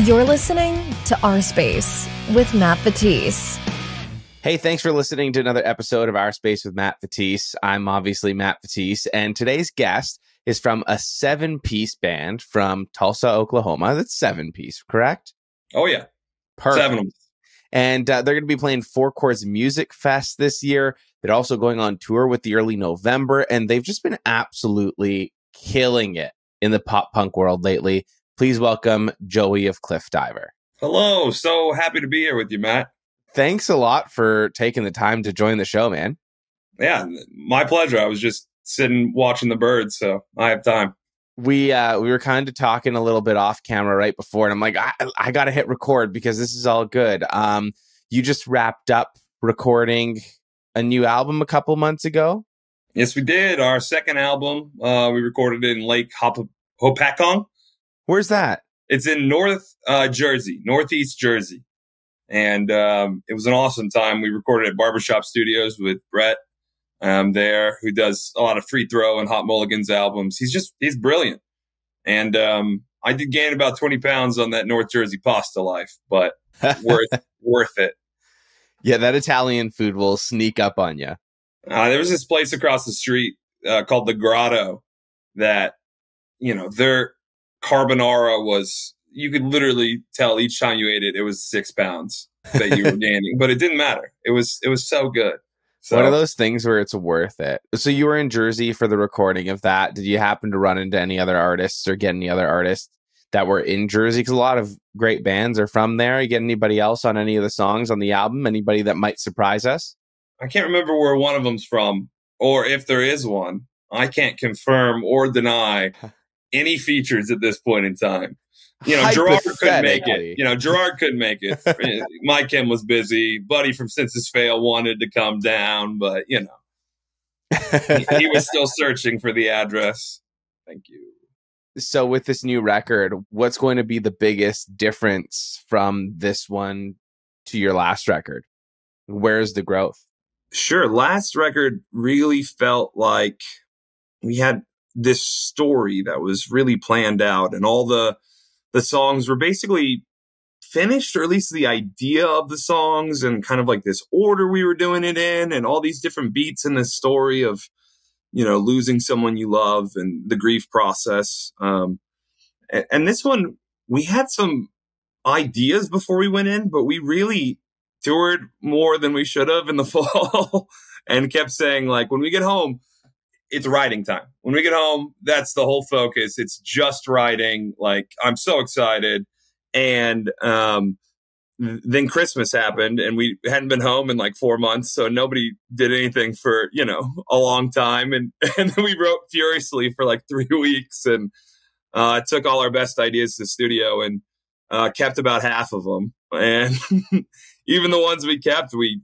You're listening to OurSpace with Matt Vettese. Hey, thanks for listening to another episode of OurSpace with Matt Vettese. I'm obviously Matt Vettese, and today's guest is from a 7-piece band from Tulsa, Oklahoma. That's 7-piece, correct? Oh, yeah. Perfect. 7 of them. And they're going to be playing Four Chords Music Fest this year. They're also going on tour with the early November, and they've just been absolutely killing it in the pop punk world lately. Please welcome Joey of CLIFFDIVER. Hello. So happy to be here with you, Matt. Thanks a lot for taking the time to join the show, man. Yeah, my pleasure. I was just sitting watching the birds, so I have time. We were kind of talking a little bit off camera right before, and I'm like, I got to hit record because this is all good. You just wrapped up recording a new album a couple months ago? Yes, we did. Our second album, we recorded it in Lake Hopatcong. Where's that? It's in Northeast Jersey. And it was an awesome time. We recorded at Barbershop Studios with Brett there, who does a lot of Free Throw and Hot Mulligan's albums. He's brilliant. And I did gain about 20 pounds on that North Jersey pasta life, but worth it. Yeah, that Italian food will sneak up on you. There was this place across the street called The Grotto that, their carbonara was... You could literally tell each time you ate it, it was 6 pounds that you were gaining, but it didn't matter. It was so good. So, one of those things where it's worth it. So you were in Jersey for the recording of that. Did you happen to run into any other artists or get any other artists that were in Jersey? Because a lot of great bands are from there. You get anybody else on any of the songs on the album? Anybody that might surprise us? I can't remember where one of them's from, or if there is one. I can't confirm or deny any features at this point in time. Gerard couldn't make it. Gerard couldn't make it. Mike Kim was busy. Buddy from Senses Fail wanted to come down, but, he was still searching for the address. Thank you. So with this new record, what's going to be the biggest difference from this one to your last record? Where's the growth? Sure. Last record really felt like we had this story that was really planned out, and all the songs were basically finished, or at least the idea of the songs, and kind of like this order we were doing it in, and all these different beats in this story of, losing someone you love and the grief process. And this one, we had some ideas before we went in, but we really toured more than we should have in the fall and kept saying, like, when we get home, it's writing time. When we get home, that's the whole focus. It's just writing. Like, I'm so excited. And then Christmas happened, and we hadn't been home in like 4 months. So nobody did anything for, a long time. And then we wrote furiously for like 3 weeks, and took all our best ideas to the studio and kept about half of them. And even the ones we kept, we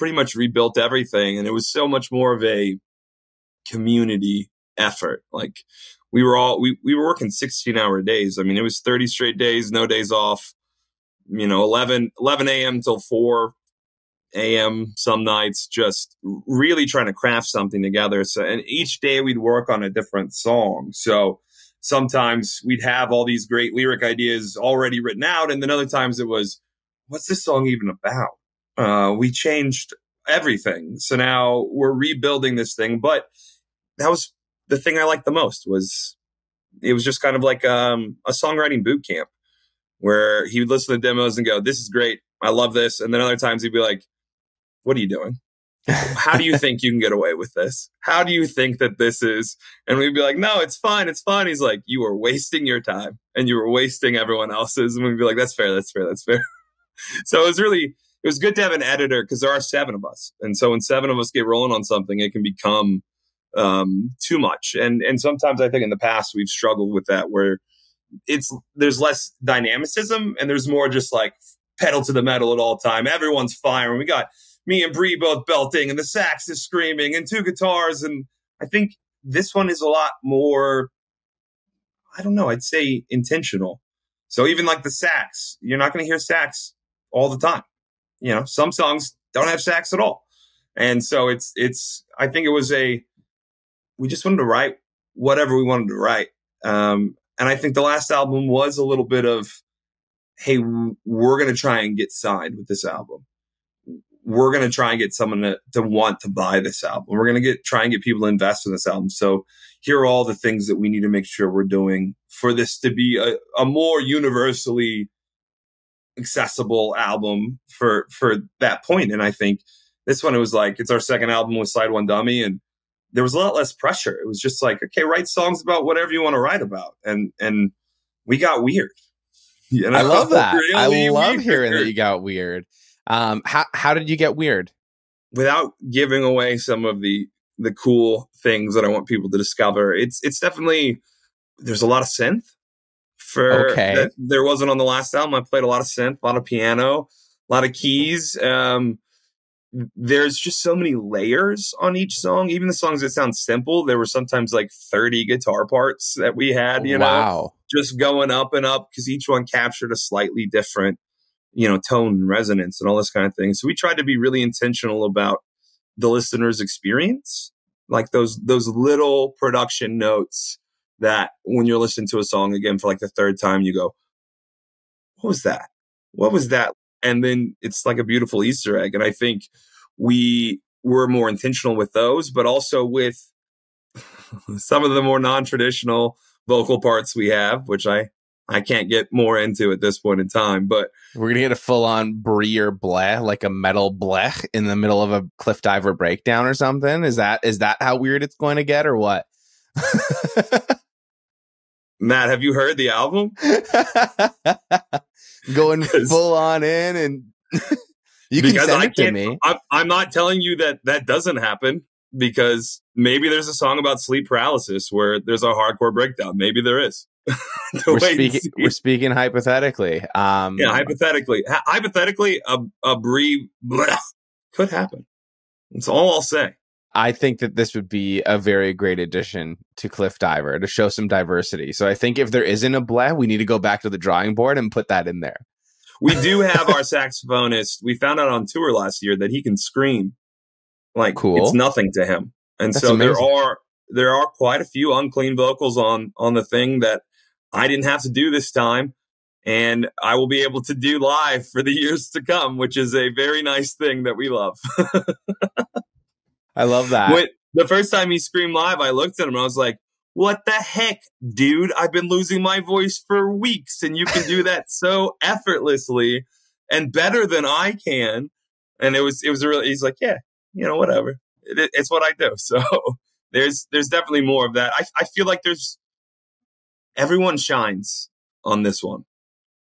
pretty much rebuilt everything. And it was so much more of a community effort. Like, we were working 16-hour days. I mean, it was 30 straight days, no days off, 11 a.m. till 4 a.m. some nights, just really trying to craft something together. So, and each day we'd work on a different song. So sometimes we'd have all these great lyric ideas already written out, and then other times it was, what's this song even about? We changed everything. So now we're rebuilding this thing, but that was the thing I liked the most. It was just kind of like a songwriting boot camp where he would listen to demos and go, this is great. I love this. And then other times he'd be like, what are you doing? How do you think you can get away with this? How do you think that this is? And we'd be like, no, it's fine. It's fine. He's like, you are wasting your time and you were wasting everyone else's. And we'd be like, that's fair. That's fair. That's fair. So it was good to have an editor, because there are 7 of us. And so when 7 of us get rolling on something, it can become too much. And sometimes I think in the past we've struggled with that, where there's less dynamicism and there's more just like pedal to the metal at all time. Everyone's firing. We got me and Bree both belting, and the sax is screaming, and 2 guitars. And I think this one is a lot more, I don't know, I'd say intentional. So even like the sax, you're not going to hear sax all the time. Some songs don't have sax at all. And so I think it was we just wanted to write whatever we wanted to write. And I think the last album was a little bit of hey, we're going to try and get signed with this album. We're going to try and get someone to want to buy this album. We're going to try and get people to invest in this album. So here are all the things that we need to make sure we're doing for this to be a more universally accessible album for that point. And I think this one, it was like, it's our second album with Side One Dummy, and there was a lot less pressure. It was just like, okay, write songs about whatever you want to write about. And we got weird. You know? I love that. Really I love weird. hearing that you got weird. How did you get weird? Without giving away some of the cool things that I want people to discover, it's definitely, there's a lot of synth that there wasn't on the last album. I played a lot of synth, a lot of piano, a lot of keys. There's just so many layers on each song. Even the songs that sound simple, there were sometimes like 30 guitar parts that we had, you know, just going up and up, because each one captured a slightly different, you know, tone and resonance and all this kind of thing. So we tried to be really intentional about the listener's experience, like those little production notes that when you're listening to a song again for like the third time, you go, what was that? What was that? And then it's like a beautiful Easter egg. And I think we were more intentional with those, but also with some of the more non-traditional vocal parts we have, which I can't get more into at this point in time. But we're going to get a full-on brie or bleh, like a metal blech in the middle of a Cliff Diver breakdown or something. Is that how weird it's going to get, or what? Matt, have you heard the album? Going full on in, and you can send it to me. I'm not telling you that doesn't happen, because maybe there's a song about sleep paralysis where there's a hardcore breakdown. Maybe there is. We're speaking hypothetically. Yeah, hypothetically. Hypothetically, a brie bleh could happen. That's all I'll say. I think that this would be a very great addition to Cliff Diver to show some diversity. So I think if there isn't a bleh, we need to go back to the drawing board and put that in there. We do have our saxophonist. We found out on tour last year that he can scream like it's nothing to him. And that's so amazing. There are quite a few unclean vocals on the thing that I didn't have to do this time, and I will be able to do live for the years to come, which is a very nice thing that we love. I love that. The first time he screamed live, I looked at him and I was like, what the heck, dude? I've been losing my voice for weeks, and you can do that so effortlessly and better than I can. And it was really, he's like, yeah, you know, whatever. It's what I do. So there's definitely more of that. I feel like everyone shines on this one.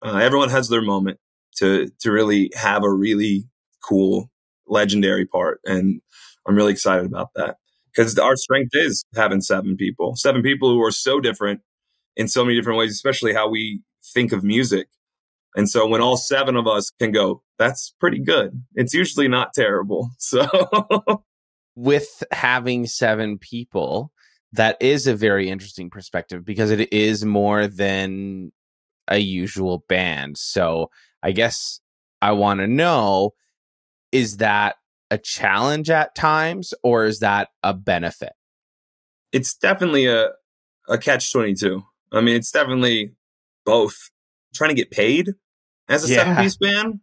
Everyone has their moment to really have a really cool, legendary part. And I'm really excited about that, because our strength is having seven people who are so different in so many different ways, especially how we think of music. And so when all seven of us can go, that's pretty good. It's usually not terrible. So with having seven people, that is a very interesting perspective, because it is more than a usual band. So I guess I want to know, is that a challenge at times, or is that a benefit? It's definitely a catch-22. I mean, it's definitely both. Trying to get paid as a seven-piece band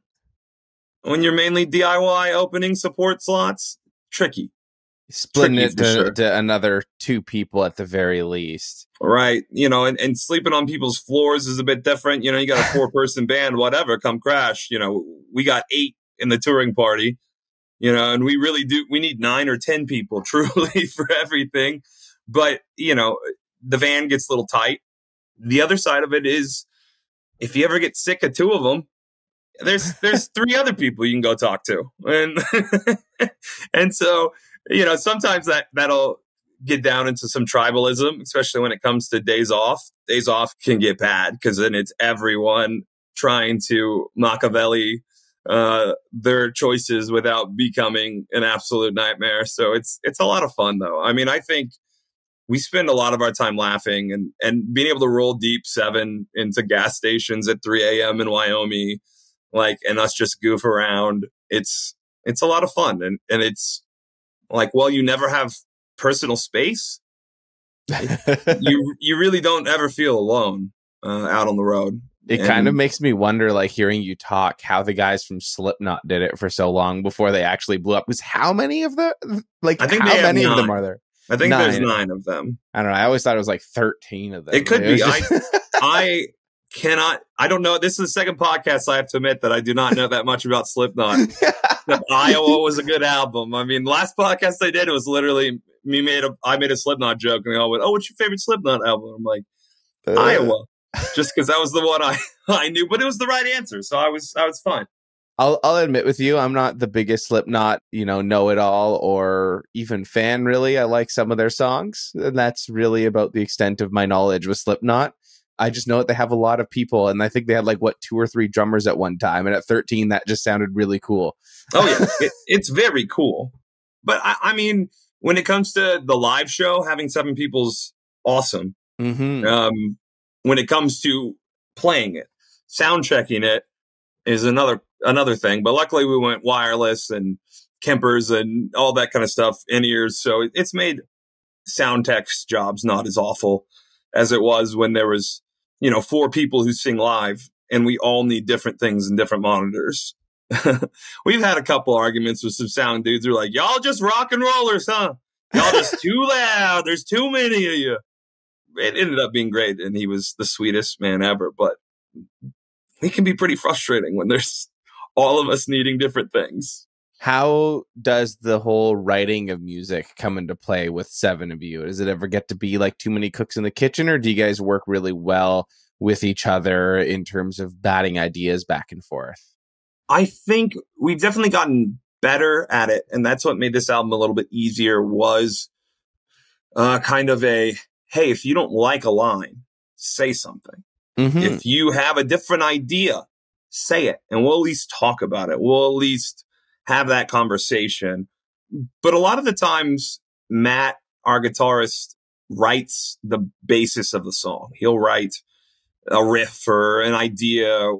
when you're mainly DIY opening support slots, tricky. Splitting it to another two people at the very least. Right. You know, and sleeping on people's floors is a bit different. You know, you got a 4-person band, whatever, come crash. You know, we got 8 in the touring party. You know, and we need 9 or 10 people truly for everything. But, you know, the van gets a little tight. The other side of it is, if you ever get sick of 2 of them, there's 3 other people you can go talk to. And so, you know, sometimes that'll get down into some tribalism, especially when it comes to days off. Days off can get bad, because then it's everyone trying to Machiavelli their choices without becoming an absolute nightmare. So it's a lot of fun, though. I mean, I think we spend a lot of our time laughing and being able to roll deep 7 into gas stations at 3 a.m. in Wyoming, and us just goof around. It's a lot of fun. And it's like, well, you never have personal space. You really don't ever feel alone out on the road. It kind of makes me wonder, like hearing you talk, how the guys from Slipknot did it for so long before they actually blew up. Because how many of them? Like, I think how many of them are there? I think there's 9 of them. I don't know. I always thought it was like 13 of them. It could be. Just... I cannot. I don't know. This is the second podcast I have to admit that I do not know that much about Slipknot. Iowa was a good album. I mean, the last podcast I did, it was literally I made a Slipknot joke, and they all went, "Oh, what's your favorite Slipknot album?" I'm like, Iowa, just because that was the one I knew, but it was the right answer, so I was fine. I'll admit with you, I'm not the biggest Slipknot, know-it-all or even fan, really. I like some of their songs, and that's really about the extent of my knowledge with Slipknot. I just know that they have a lot of people, and I think they had 2 or 3 drummers at one time, and at 13, that just sounded really cool. Oh, yeah. It's very cool. But, I mean, when it comes to the live show, having 7 people's awesome. Mm-hmm. When it comes to playing it, sound checking it is another thing. But luckily, we went wireless and Kempers and all that kind of stuff, in-ears. So it's made sound tech's jobs not as awful as it was when there was 4 people who sing live and we all need different things and different monitors. We've had a couple arguments with some sound dudes who are like, y'all just rock and rollers, huh? Y'all just too loud. There's too many of you. It ended up being great, and he was the sweetest man ever. But it can be pretty frustrating when there's all of us needing different things. How does the whole writing of music come into play with 7 of you? Does it ever get to be like too many cooks in the kitchen, or do you guys work really well with each other in terms of batting ideas back and forth? I think we've definitely gotten better at it, and that's what made this album a little bit easier, was kind of a, hey, if you don't like a line, say something. Mm-hmm. If you have a different idea, say it, and we'll at least talk about it. We'll at least have that conversation. But a lot of the times, Matt, our guitarist, writes the basis of the song. He'll write a riff or an idea.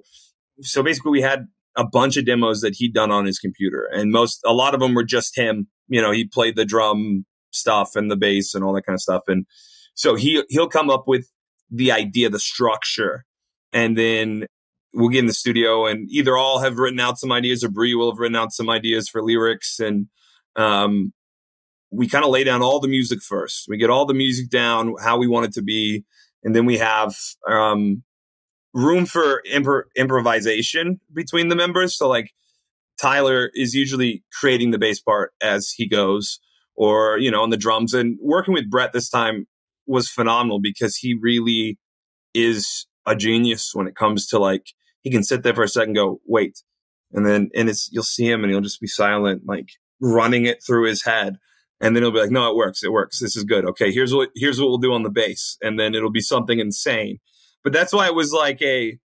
So basically, we had a bunch of demos that he'd done on his computer, and a lot of them were just him. He played the drum stuff and the bass and all that kind of stuff. And so he'll come up with the idea, the structure, and then we'll get in the studio and either all have written out some ideas or Bree will have written out some ideas for lyrics. And we kind of lay down all the music first. We get all the music down, how we want it to be. And then we have room for improvisation between the members. So Tyler is usually creating the bass part as he goes, or, on the drums. And working with Brett this time was phenomenal because he really is a genius when it comes to he can sit there for a second and go, wait. And then, you'll see him and he'll just be silent, running it through his head. And then he'll be like, no, it works. It works. This is good. Okay. Here's what we'll do on the bass. And then it'll be something insane. But that's why it was a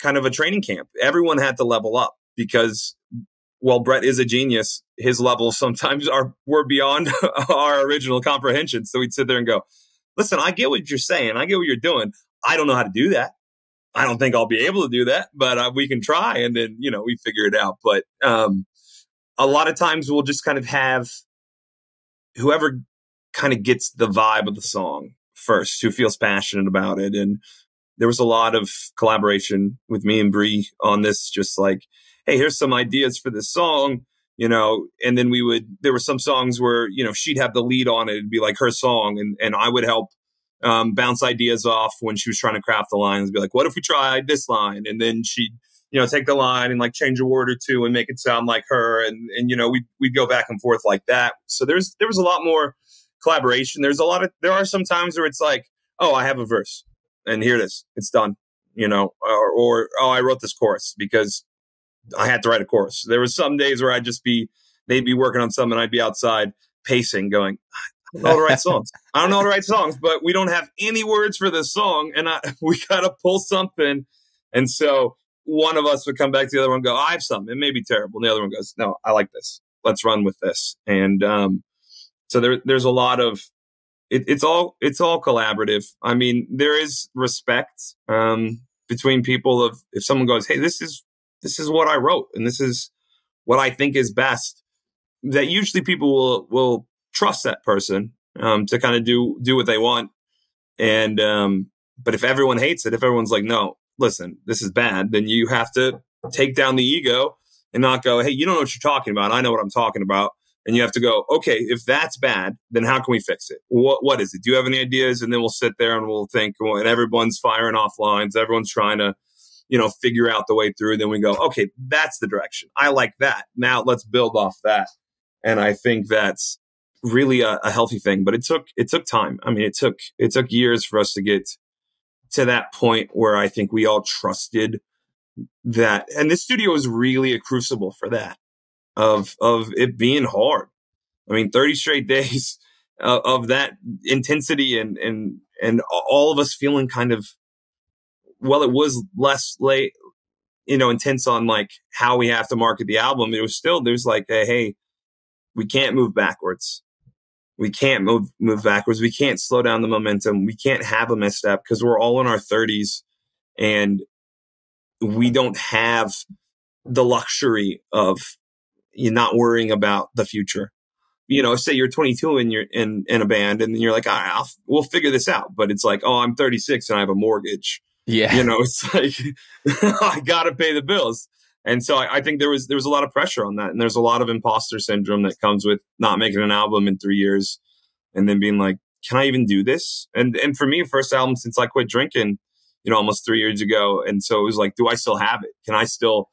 kind of a training camp. Everyone had to level up because while Brett is a genius, his levels sometimes were beyond our original comprehension. So we'd sit there and go, listen, I get what you're saying. I get what you're doing. I don't know how to do that. I don't think I'll be able to do that, but we can try. And then, we figure it out. But a lot of times we'll just kind of have whoever kind of gets the vibe of the song first, who feels passionate about it. And there was a lot of collaboration with me and Bree on this, just hey, here's some ideas for this song, and then there were some songs where, she'd have the lead on it. It'd be her song. And I would help bounce ideas off when she was trying to craft the lines, be like, what if we tried this line? And then she'd, take the line and change a word or two and make it sound like her. And we'd go back and forth like that. So there was a lot more collaboration. There are some times where it's oh, I have a verse and here it is. It's done, or oh, I wrote this chorus because I had to write a chorus. There was some days where they'd be working on something and I'd be outside pacing going, I don't know how to write songs. I don't know how to write songs, but we don't have any words for this song. And we got to pull something. And so one of us would come back to the other one and go, I have something. It may be terrible. And the other one goes, no, I like this. Let's run with this. And so there's a lot of, it's all collaborative. I mean, there is respect between people of, if someone goes, hey, this is what I wrote and this is what I think is best, that usually people will trust that person to kind of do what they want. And but if everyone hates it, if everyone's like, no, listen, this is bad, then you have to take down the ego and not go, hey, you don't know what you're talking about. I know what I'm talking about. And you have to go, okay, if that's bad, then how can we fix it? What is it? Do you have any ideas? And then we'll sit there and we'll think, and everyone's firing off lines. Everyone's trying to, figure out the way through. Then we go, okay, that's the direction. I like that. Now let's build off that. And I think that's really a healthy thing, but it took time. I mean, it took years for us to get to that point where I think we all trusted that. And this studio is really a crucible for that, of it being hard. I mean, 30 straight days of that intensity and all of us feeling kind of, well, it was less late, intense on like how we have to market the album. It was still, there's like, hey, we can't move backwards. We can't move backwards. We can't slow down the momentum. We can't have a misstep because we're all in our 30s and we don't have the luxury of not worrying about the future. Say you're 22 and you're in a band and you're like, we'll figure this out. But it's like, oh, I'm 36 and I have a mortgage. Yeah. It's like, I got to pay the bills. And so I think there was a lot of pressure on that. And there's a lot of imposter syndrome that comes with not making an album in 3 years and then being like, can I even do this? And for me, first album since I quit drinking, almost 3 years ago. And so it was like, do I still have it? Can I still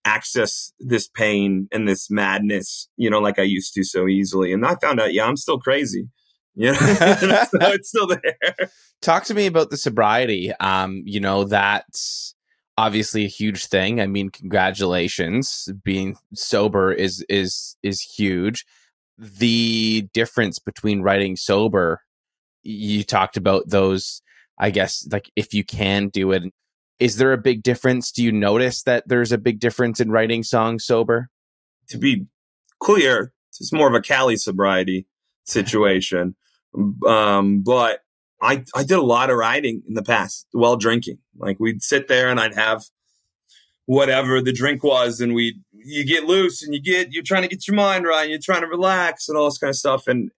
access this pain and this madness, like I used to so easily? And I found out, I'm still crazy. So it's still there. Talk to me about the sobriety. That's obviously a huge thing. I mean, congratulations. Being sober is huge. The difference between writing sober, you talked about those, I guess, like if you can do it. Is there a big difference? Do you notice that there's a big difference in writing songs sober? To be clear, it's more of a Cali sobriety situation. But I did a lot of writing in the past while drinking. Like we'd sit there and I'd have whatever the drink was and you get loose and you're trying to get your mind right and you're trying to relax and all this kind of stuff. And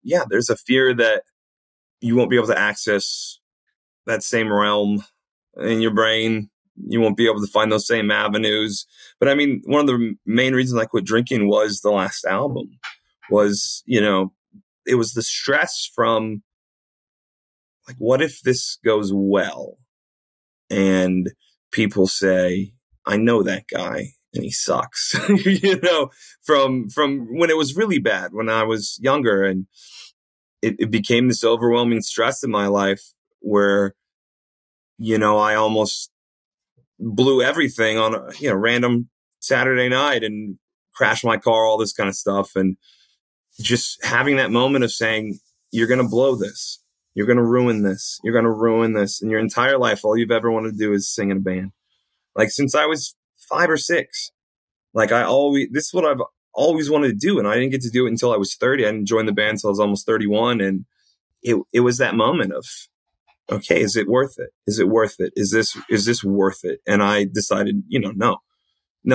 yeah, there's a fear that you won't be able to access that same realm in your brain. You won't be able to find those same avenues. But I mean, one of the main reasons I quit drinking was the last album was, it was the stress from like, what if this goes well? And people say, I know that guy and he sucks, from when it was really bad when I was younger. And it became this overwhelming stress in my life where, I almost blew everything on a random Saturday night and crashed my car, all this kind of stuff. And just having that moment of saying, you're going to blow this. You're going to ruin this. You're going to ruin this. In your entire life, all you've ever wanted to do is sing in a band. Like since I was 5 or 6, like this is what I've always wanted to do. And I didn't get to do it until I was 30. I didn't join the band until I was almost 31. And it was that moment of, okay, is it worth it? Is it worth it? Is this worth it? And I decided, no,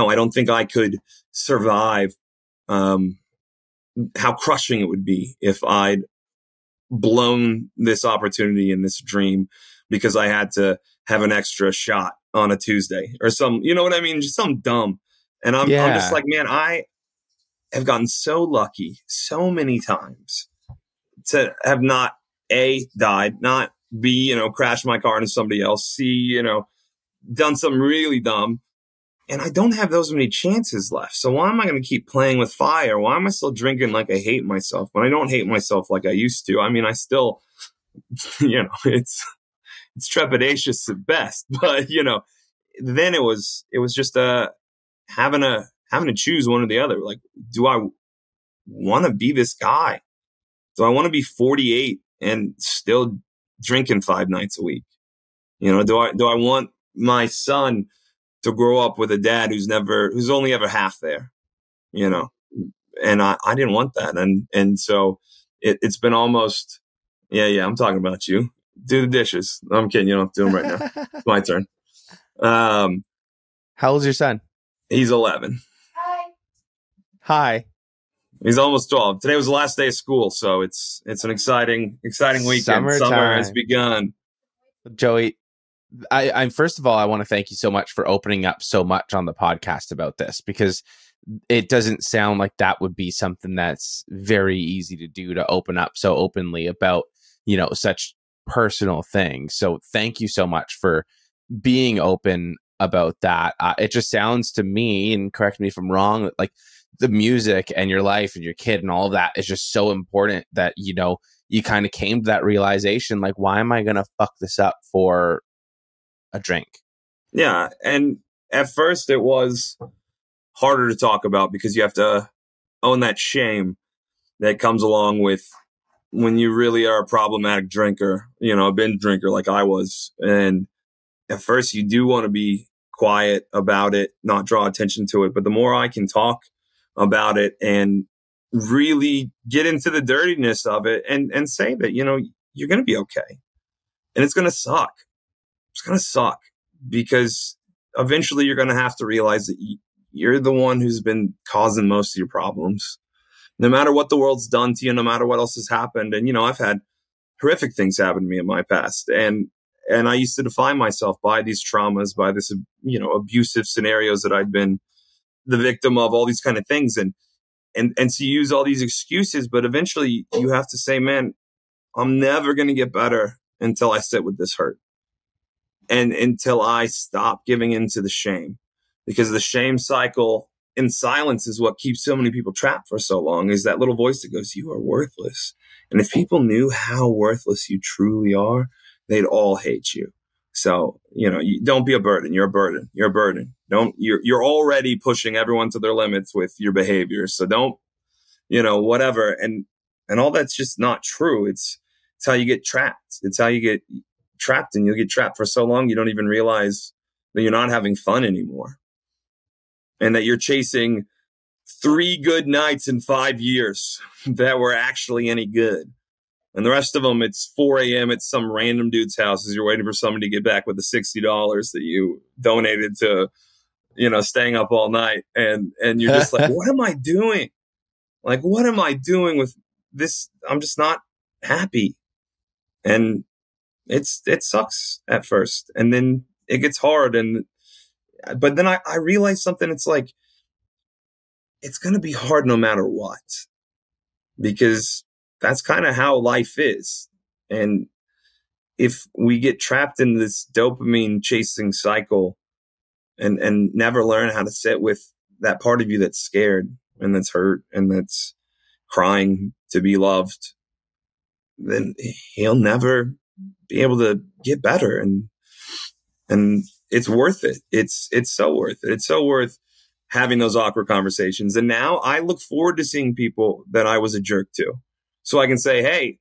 I don't think I could survive, how crushing it would be if I'd blown this opportunity and this dream because I had to have an extra shot on a Tuesday or some, you know what I mean? Just something dumb. And I'm just like, man, I have gotten so lucky so many times to have not A, died, not B, crashed my car into somebody else, C, done something really dumb. And I don't have those many chances left. So why am I going to keep playing with fire? Why am I still drinking like I hate myself when I don't hate myself like I used to? I mean, I still, it's trepidatious at best, but then it was just having to choose one or the other. Like, do I want to be this guy? Do I want to be 48 and still drinking 5 nights a week? Do I want my son to grow up with a dad who's only ever half there, and I didn't want that. And so it's been almost, I'm talking about you. Do the dishes. No, I'm kidding. You don't have to do them right now. It's my turn. How old's your son? He's 11. Hi. He's almost 12. Today was the last day of school. So it's an exciting weekend. Summertime. Summer has begun. Joey, I first of all, I want to thank you so much for opening up so much on the podcast about this, because it doesn't sound like that would be something that's very easy to do, to open up so openly about, such personal things. So thank you so much for being open about that. It just sounds to me, and correct me if I'm wrong, that like the music and your life and your kid and all of that is just so important that, you kind of came to that realization, like, why am I going to fuck this up for a drink? Yeah. And at first it was harder to talk about because you have to own that shame that comes along with when you really are a problematic drinker, a binge drinker like I was. And at first you do want to be quiet about it, not draw attention to it. But the more I can talk about it and really get into the dirtiness of it and say that, you're going to be okay. And it's going to suck. It's going to suck because eventually you're going to have to realize that you're the one who's been causing most of your problems. No matter what the world's done to you, no matter what else has happened. And, I've had horrific things happen to me in my past. And I used to define myself by these traumas, by this, abusive scenarios that I'd been the victim of, all these kind of things. And so you use all these excuses, but eventually you have to say, man, I'm never going to get better until I sit with this hurt. And until I stop giving into the shame, because the shame cycle in silence is what keeps so many people trapped for so long, is that little voice that goes, you are worthless. And if people knew how worthless you truly are, they'd all hate you. So, you don't be a burden. You're a burden. You're a burden. You're already pushing everyone to their limits with your behavior. So don't, whatever. And all that's just not true. It's how you get trapped. It's how you get trapped, and you'll get trapped for so long you don't even realize that you're not having fun anymore, and that you're chasing 3 good nights in 5 years that were actually any good, and the rest of them it's 4 a.m. at some random dude's house as you're waiting for somebody to get back with the $60 that you donated to staying up all night, and you're just like, what am I doing? Like, what am I doing with this? I'm just not happy. And it sucks at first, and then it gets hard. But then I realized something. It's like, it's going to be hard no matter what, because that's kind of how life is. And if we get trapped in this dopamine chasing cycle and never learn how to sit with that part of you that's scared and that's hurt and that's crying to be loved, then he'll never be able to get better. And it's worth it. It's so worth it. It's so worth having those awkward conversations. And now I look forward to seeing people that I was a jerk to, so I can say, hey,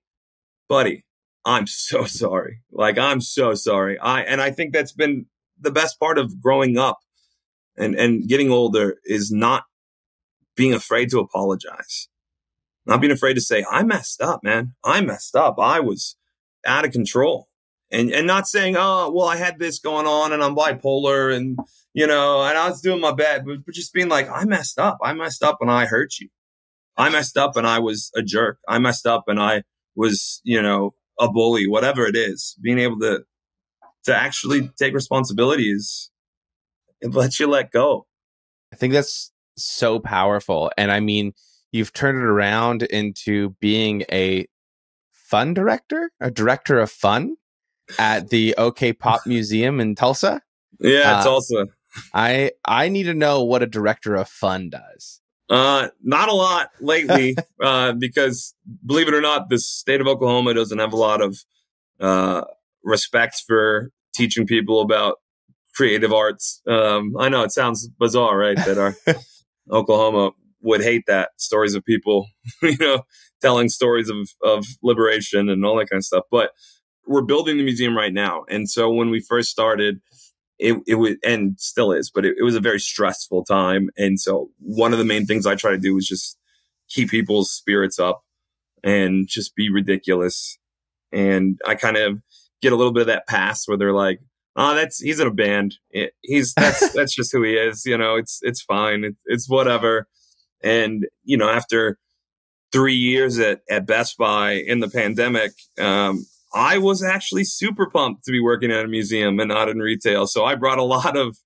buddy, I'm so sorry. Like, I'm so sorry. I think that's been the best part of growing up and getting older, is not being afraid to apologize. Not being afraid to say, I messed up, man. I messed up. I was out of control. And not saying, oh, well, I had this going on and I'm bipolar and, and I was doing my best, but just being like, I messed up. I messed up and I hurt you. I messed up and I was a jerk. I messed up and I was, a bully, whatever it is. Being able to actually take responsibilities, it lets you let go. I think that's so powerful. And I mean, you've turned it around into being a fun director, a director of fun at the OK Pop Museum in Tulsa. Yeah, Tulsa. I need to know what a director of fun does. Not a lot lately, because believe it or not, the state of Oklahoma doesn't have a lot of respect for teaching people about creative arts. I know it sounds bizarre, right? That our Oklahoma would hate that. Stories of people, telling stories of liberation and all that kind of stuff. But we're building the museum right now. And so when we first started, it was, and still is, but it was a very stressful time. And so one of the main things I try to do is just keep people's spirits up and just be ridiculous. And I kind of get a little bit of that pass where they're like, oh, he's in a band. That's just who he is. It's fine. It's whatever. And, after 3 years at Best Buy in the pandemic, I was actually super pumped to be working at a museum and not in retail. So I brought a lot of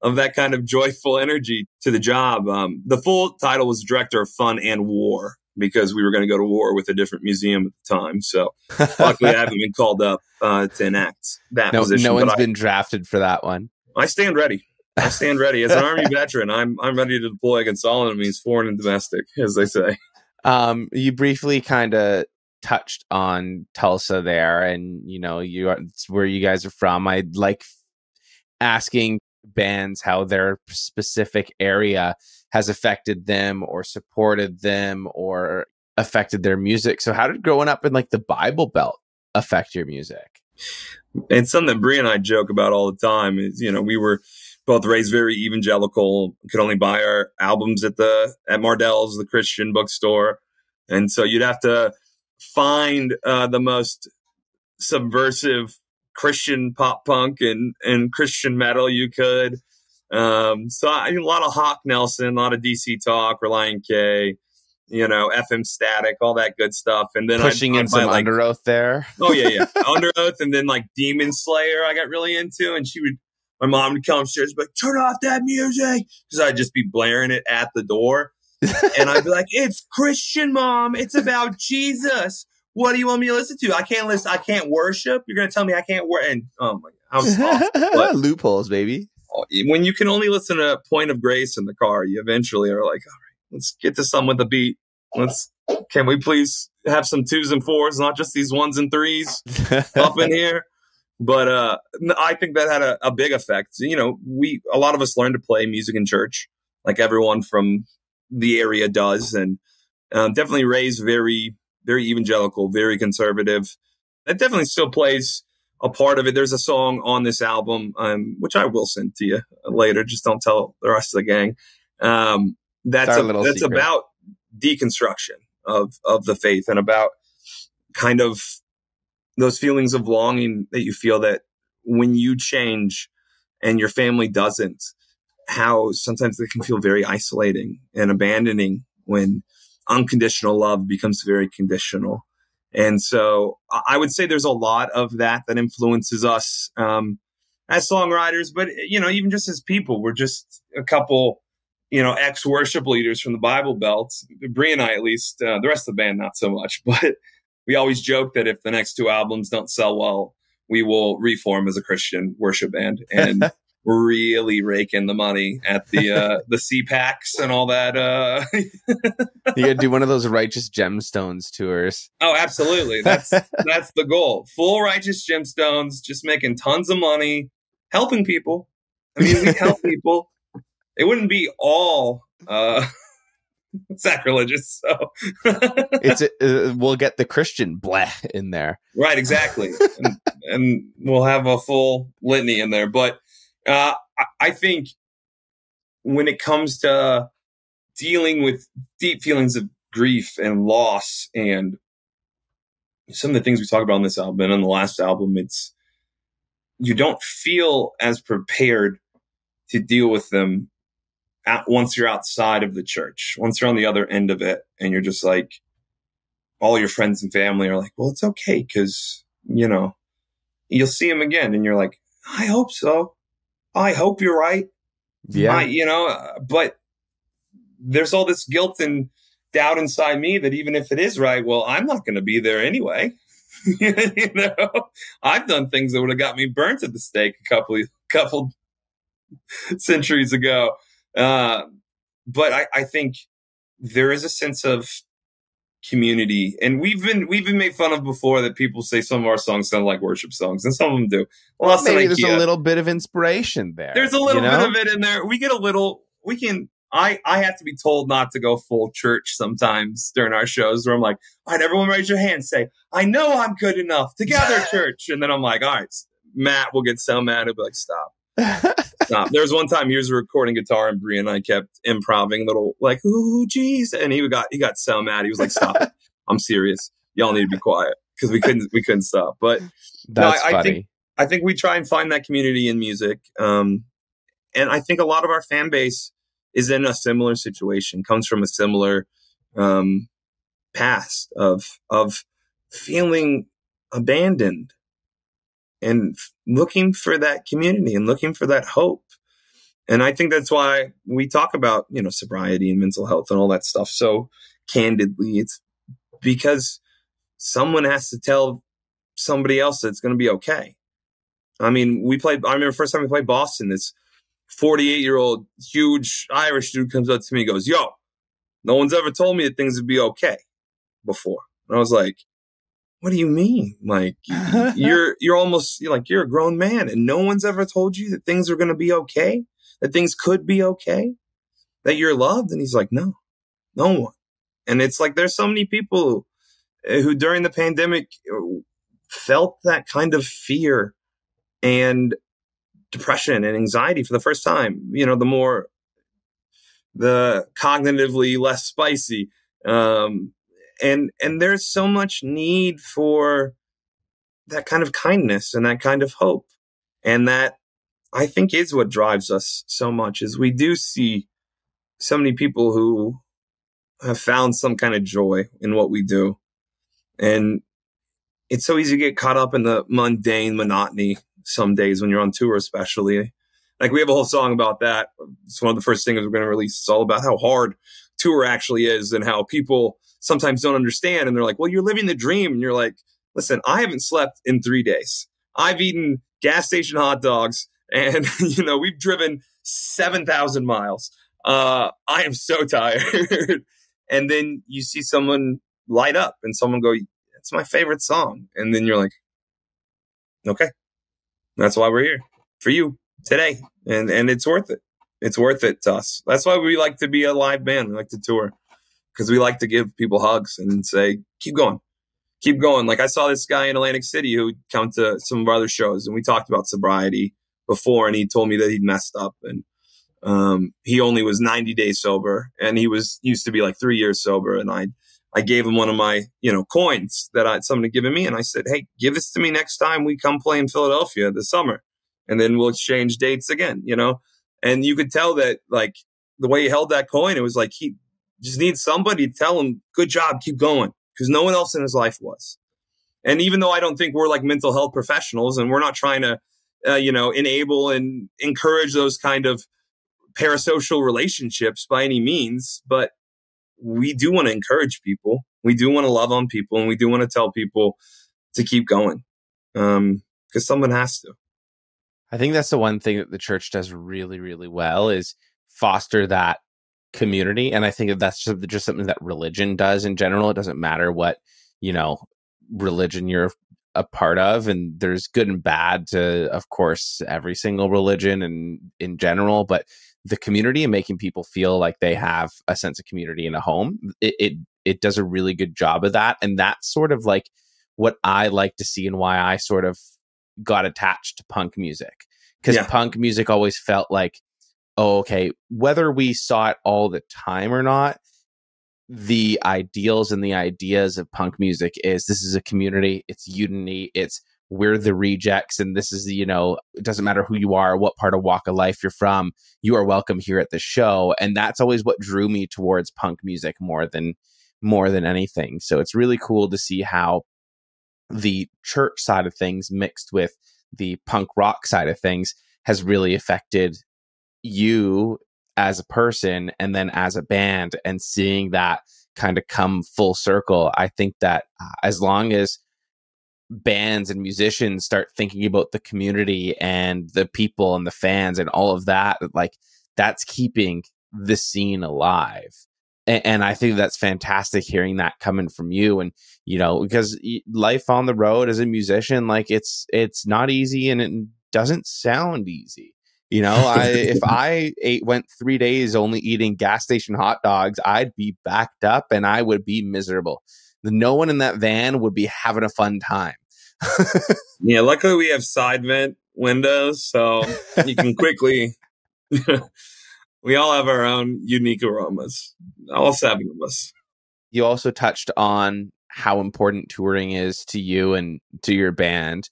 that kind of joyful energy to the job. The full title was Director of Fun and War, because we were going to go to war with a different museum at the time. So luckily I haven't been called up to enact that position. No one's been drafted for that one. I stand ready. I stand ready. As an Army veteran, I'm ready to deploy against all enemies, foreign and domestic, as they say. You briefly kind of touched on Tulsa there, and it's where you guys are from. I'd like asking bands how their specific area has affected them or supported them or affected their music. So how did growing up in like the Bible Belt affect your music? It's something that Bree and I joke about all the time. Is, we were both raised very evangelical, could only buy our albums at Mardell's, the Christian bookstore. And so you'd have to find the most subversive Christian pop punk and Christian metal you could. So a lot of Hawk Nelson, a lot of DC Talk, Reliant K, FM Static, all that good stuff. And then pushing in some Under Oath there. Oh yeah. Under Oath. And then like Demon Slayer I got really into. And my mom would come upstairs and be like, turn off that music. Because I'd just be blaring it at the door. And I'd be like, it's Christian, Mom. It's about Jesus. What do you want me to listen to? I can't listen. I can't worship. You're going to tell me I can't worship. And oh my God, I was awful. Loopholes, baby. When you can only listen to Point of Grace in the car, you eventually are like, all right, let's get to some with the beat. Can we please have some 2s and 4s, not just these 1s and 3s up in here? But I think that had a big effect. A lot of us learned to play music in church, like everyone from the area does, and definitely raised very, very evangelical, very conservative. That definitely still plays a part of it. There's a song on this album, which I will send to you later. Just don't tell the rest of the gang. That's about deconstruction of the faith and about kind of those feelings of longing that you feel that when you change and your family doesn't, how sometimes they can feel very isolating and abandoning when unconditional love becomes very conditional. And so I would say there's a lot of that influences us as songwriters, but, even just as people. We're just a couple, ex-worship leaders from the Bible Belt. Bree and I, at least, the rest of the band, not so much, but we always joke that if the next 2 albums don't sell well, we will reform as a Christian worship band and really rake in the money at the CPACs and all that. You gotta do one of those Righteous Gemstones tours. Oh, absolutely. That's the goal. Full Righteous Gemstones, just making tons of money, helping people. I mean, we help people. It wouldn't be all sacrilegious. So we'll get the Christian bleh in there. Right, exactly. and we'll have a full litany in there. But I think when it comes to dealing with deep feelings of grief and loss and some of the things we talk about on this album and on the last album, you don't feel as prepared to deal with them once you're outside of the church, once you're on the other end of it, and you're just like, all your friends and family are like, well, it's okay, because, you'll see him again. And you're like, I hope so. I hope you're right. Yeah. But there's all this guilt and doubt inside me that even if it is right, well, I'm not going to be there anyway. I've done things that would have got me burnt at the stake a couple centuries ago. But I think there is a sense of community, and we've been made fun of before that people say some of our songs sound like worship songs, and some of them do. Well, maybe there's a little bit of inspiration there. There's a little bit of it in there. I have to be told not to go full church sometimes during our shows, where I'm like, all right, everyone raise your hand, say, I know I'm good enough. Together, church. And then I'm like, all right, Matt will get so mad. He'll be like, stop. There was one time he was recording guitar, and Bree and I kept improvising little like, ooh, geez. And he got so mad. He was like, stop it. I'm serious. Y'all need to be quiet, because we couldn't stop. But that's funny. I think we try and find that community in music. And I think a lot of our fan base is in a similar situation, comes from a similar past of feeling abandoned, and looking for that community and looking for that hope. And I think that's why we talk about, sobriety and mental health and all that stuff so candidly. It's because someone has to tell somebody else that it's going to be okay. I mean, I remember the first time we played Boston, this 48-year-old huge Irish dude comes up to me and goes, "Yo, no one's ever told me that things would be okay before." And I was like, "What do you mean? Like, you're a grown man and no one's ever told you that things are going to be okay? That things could be okay? That you're loved?" And he's like, "No one." And it's like, there's so many people who during the pandemic felt that kind of fear and depression and anxiety for the first time, the cognitively less spicy. And there's so much need for that kind of kindness and that kind of hope. And that, I think, is what drives us so much, is we do see so many people who have found some kind of joy in what we do. And it's so easy to get caught up in the mundane monotony some days when you're on tour, especially. Like, we have a whole song about that. It's one of the first things we're going to release. It's all about how hard tour actually is and how people sometimes don't understand. And they're like, "Well, you're living the dream." And you're like, "Listen, I haven't slept in 3 days. I've eaten gas station hot dogs and, we've driven 7,000 miles. I am so tired." And then you see someone light up and someone go, "It's my favorite song." And then you're like, "Okay, that's why we're here for you today." And it's worth it. It's worth it to us. That's why we like to be a live band. We like to tour because we like to give people hugs and say, keep going. Keep going. Like, I saw this guy in Atlantic City who'd come to some of our other shows, and we talked about sobriety before, and he told me that he'd messed up, and he only was 90 days sober, and he used to be like 3 years sober. And I gave him one of my, coins that someone had given me. And I said, "Hey, give this to me next time we come play in Philadelphia this summer. And then we'll exchange dates again," And you could tell that, like, the way he held that coin, it was like he just needs somebody to tell him, "Good job, keep going." Because no one else in his life was. And even though I don't think we're like mental health professionals, and we're not trying to, enable and encourage those kind of parasocial relationships by any means, but we do want to encourage people. We do want to love on people, and we do want to tell people to keep going, because someone has to. I think that's the one thing that the church does really, really well, is foster that community. And I think that's just something that religion does in general. It doesn't matter what, religion you're a part of. And there's good and bad to, of course, every single religion and in general, but the community and making people feel like they have a sense of community in a home, it does a really good job of that. And that's sort of like what I like to see, and why I sort of got attached to punk music, because punk music always felt like, oh, okay, whether we saw it all the time or not, the ideals and the ideas of punk music is, this is a community, it's unity, it's we're the rejects, and this is, it doesn't matter who you are, what part of walk of life you're from, you are welcome here at the show. And that's always what drew me towards punk music more than anything. So it's really cool to see how the church side of things mixed with the punk rock side of things has really affected you as a person and then as a band, and seeing that kind of come full circle. I think that as long as bands and musicians start thinking about the community and the people and the fans and all of that, like, that's keeping the scene alive. And I think that's fantastic hearing that coming from you. And, because life on the road as a musician, like, it's not easy, and it doesn't sound easy. If I went 3 days only eating gas station hot dogs, I'd be backed up and I would be miserable. No one in that van would be having a fun time. Yeah, luckily we have side vent windows, so you can quickly... We all have our own unique aromas, all 7 of us. You also touched on how important touring is to you and to your band.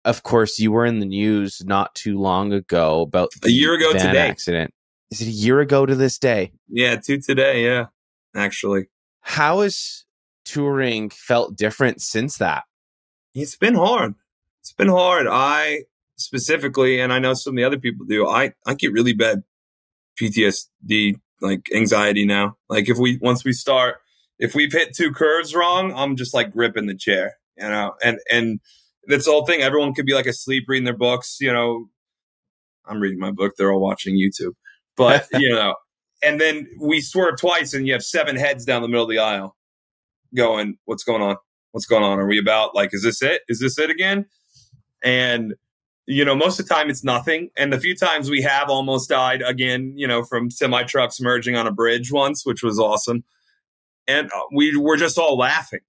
Of course, you were in the news not too long ago about a year ago van today accident. Is it a year ago to this day? Yeah, to today, yeah, actually. How has touring felt different since that? It's been hard. It's been hard. I specifically, and I know some of the other people do, I get really bad PTSD, like anxiety now. Like if we've hit two curves wrong, I'm just like gripping the chair, and that's the whole thing. Everyone could be like asleep reading their books. I'm reading my book. They're all watching YouTube, but and then we swerve twice and you have 7 heads down the middle of the aisle going, what's going on? What's going on? Are we about like, is this it? Is this it again? And, most of the time it's nothing. And the few times we have almost died again, from semi trucks merging on a bridge once, which was awesome. And we were just all laughing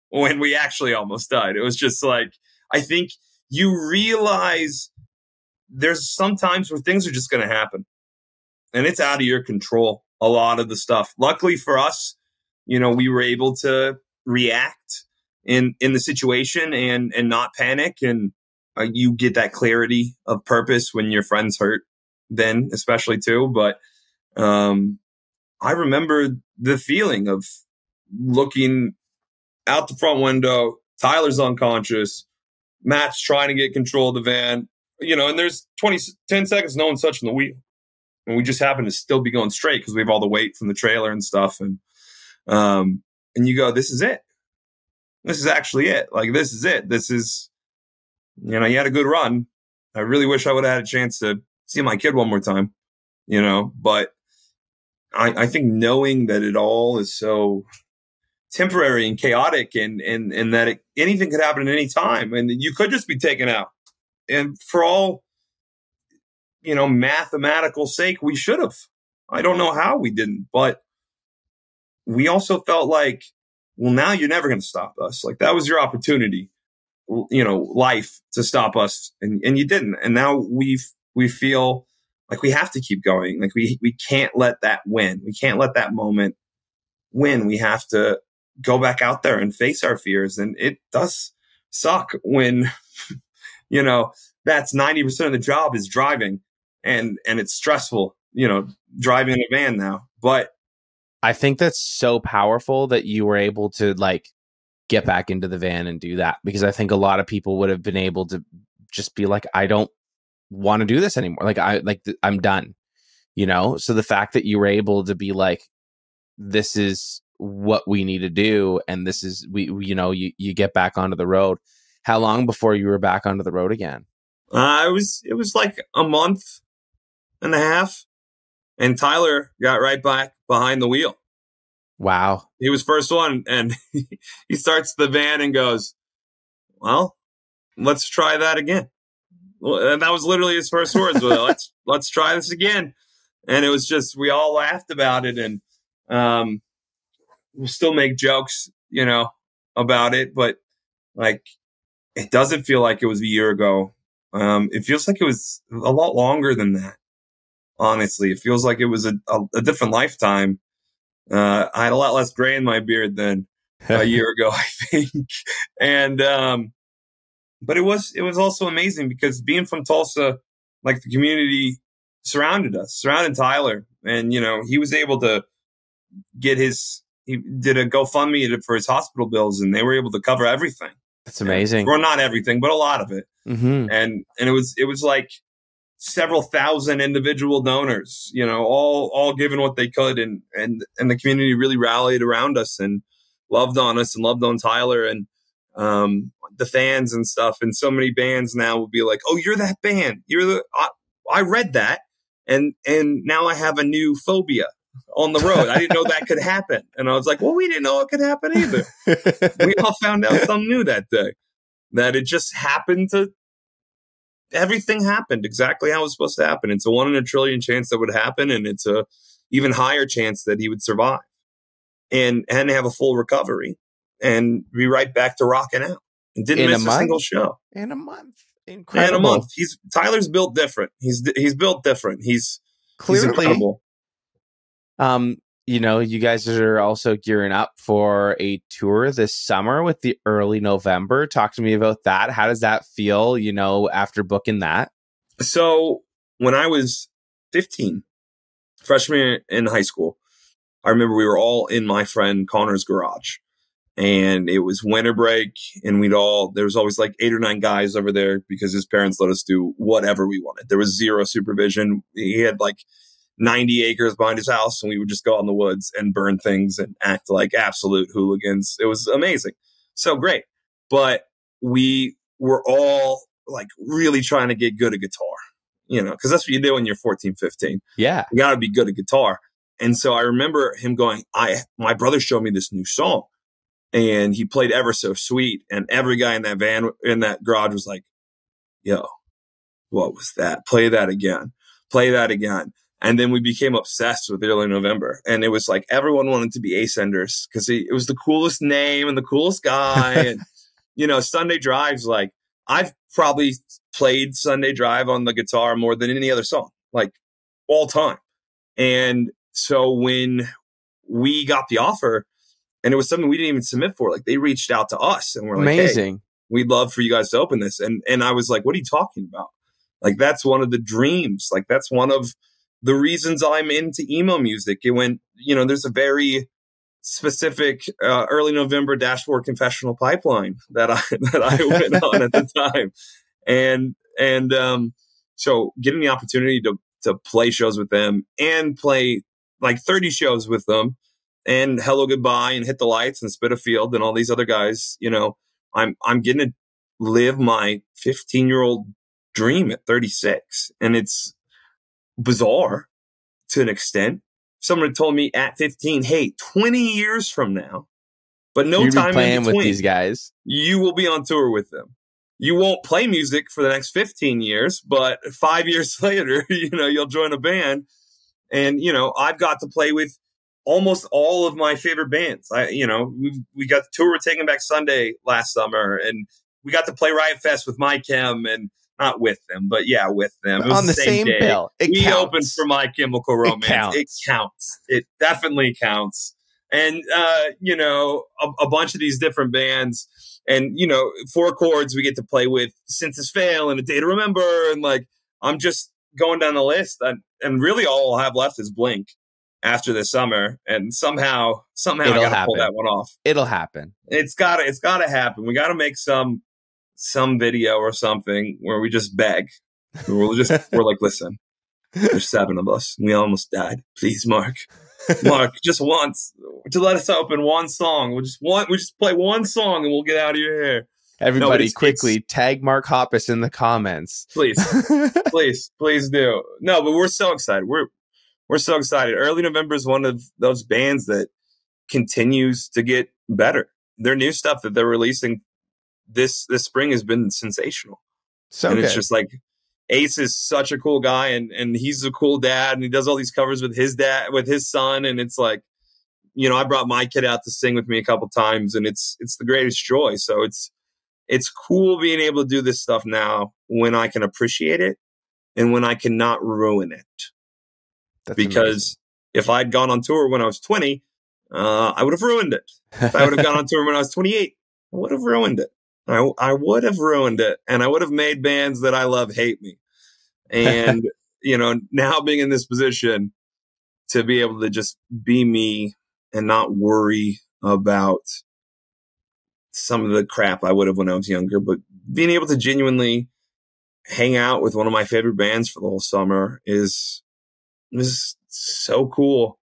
when we actually almost died. It was just like, I think you realize there's some times where things are just going to happen and it's out of your control. A lot of the stuff, luckily for us, we were able to react in the situation and not panic. And you get that clarity of purpose when your friend's hurt then, especially too. But I remember the feeling of looking out the front window. Tyler's unconscious. Matt's trying to get control of the van, and there's 10 seconds, no one's touching the wheel. And we just happen to still be going straight because we have all the weight from the trailer and stuff. And you go, this is it. This is actually it. Like, this is it. This is, you had a good run. I really wish I would have had a chance to see my kid one more time, but I think knowing that it all is so temporary and chaotic and that anything could happen at any time and you could just be taken out. And for all, mathematical sake, we should have. I don't know how we didn't, but we also felt like, well, now you're never going to stop us. Like that was your opportunity, life to stop us. And you didn't. And now we feel like we have to keep going. Like we can't let that win. We can't let that moment win. We have to go back out there and face our fears. And it does suck when, that's 90% of the job is driving and it's stressful, driving in a van now. But I think that's so powerful that you were able to like get back into the van and do that, because I think a lot of people would have been able to just be like, I don't want to do this anymore. I'm done, So the fact that you were able to be like, this is what we need to do. And this is, you get back onto the road. How long before you were back onto the road again? It was like a month and a half, and Tyler got right back behind the wheel. Wow. He was first one, and he starts the van and goes, well, let's try that again. Well, and that was literally his first words. Well, let's try this again. And it was just, we all laughed about it, and we'll still make jokes, about it, but like, it doesn't feel like it was a year ago. It feels like it was a lot longer than that. Honestly, it feels like it was a different lifetime. I had a lot less gray in my beard than a year ago, I think. And, but it was also amazing because being from Tulsa, like the community surrounded Tyler, and, he was able to get he did a GoFundMe for his hospital bills, and they were able to cover everything. That's amazing. Well, not everything, but a lot of it. Mm-hmm. And it was like several thousand individual donors, all giving what they could. And the community really rallied around us and loved on us and loved on Tyler and, the fans and stuff. And so many bands now will be like, oh, you're that band. I read that. And now I have a new phobia on the road. I didn't know that could happen. And I was like, well, we didn't know it could happen either. We all found out something new that day, that it just happened everything happened exactly how it was supposed to happen. It's a 1 in a trillion chance that would happen. And it's a even higher chance that he would survive and have a full recovery and be right back to rocking out. And didn't miss a single show. In a month. Incredible. In a month. Tyler's built different. He's built different. He's incredible. You guys are also gearing up for a tour this summer with the early November. Talk to me about that. How does that feel, after booking that? So when I was 15, freshman in high school, I remember we were all in my friend Connor's garage, and it was winter break, and there was always like 8 or 9 guys over there because his parents let us do whatever we wanted. There was zero supervision. He had like 90 acres behind his house, and we would just go out in the woods and burn things and act like absolute hooligans. It was amazing. So great. But we were all like really trying to get good at guitar, because that's what you do when you're 14, 15. Yeah. You got to be good at guitar. And so I remember him going, my brother showed me this new song, and he played Ever So Sweet. And every guy in that van, in that garage was like, yo, what was that? Play that again. Play that again. And then we became obsessed with Early November. And it was like everyone wanted to be Ascenders because it was the coolest name and the coolest guy. And, Sunday Drive's like, I've probably played Sunday Drive on the guitar more than any other song, like all time. And so when we got the offer, and it was something we didn't even submit for, like they reached out to us and we're like, amazing. Hey, we'd love for you guys to open this. And I was like, what are you talking about? Like, that's one of the dreams. Like, that's one of the reasons I'm into emo music. It went, there's a very specific early November dashboard confessional pipeline that I went on at the time. And so getting the opportunity to play shows with them and play like 30 shows with them and Hello Goodbye and Hit the Lights and Spit a Field and all these other guys, I'm getting to live my 15-year-old dream at 36. And it's bizarre to an extent. Someone told me at 15, hey, 20 years from now, but no time playing in between, with these guys, you will be on tour with them. You won't play music for the next 15 years, but 5 years later, you'll join a band. And, I've got to play with almost all of my favorite bands. We got the tour with Taking Back Sunday last summer, and we got to play Riot Fest with My Chem, and not with them, but yeah, with them. It was on the same day. bill. We opened for My Chemical Romance. It It counts. It definitely counts. And, a bunch of these different bands, and, 4 chords we get to play with Senses Fail and A Day to Remember. And like, I'm just going down the list, and really all I'll have left is Blink after this summer. And somehow I got to pull that one off. It'll happen. It's gotta happen. We got to make some video or something where we just beg. We're like, listen, there's 7 of us. We almost died. Please, Mark, just once to let us open one song. We just play one song and we'll get out of your hair. Everybody, quickly tag Mark Hoppus in the comments. Please, please do. No, but we're so excited. We're so excited. Early November is one of those bands that continues to get better. Their new stuff that they're releasing this spring has been sensational. So and good. It's just like Ace is such a cool guy, and he's a cool dad, and he does all these covers with his dad, with his son, and it's like, I brought my kid out to sing with me a couple times, and it's the greatest joy. So it's cool being able to do this stuff now when I can appreciate it and when I cannot ruin it. That's because amazing. If I'd gone on tour when I was 20, I would have ruined it. If I would have gone on tour when I was 28, I would have ruined it. I would have ruined it, and I would have made bands that I love hate me. And, now being in this position to be able to just be me and not worry about some of the crap I would have when I was younger, but being able to genuinely hang out with one of my favorite bands for the whole summer is so cool.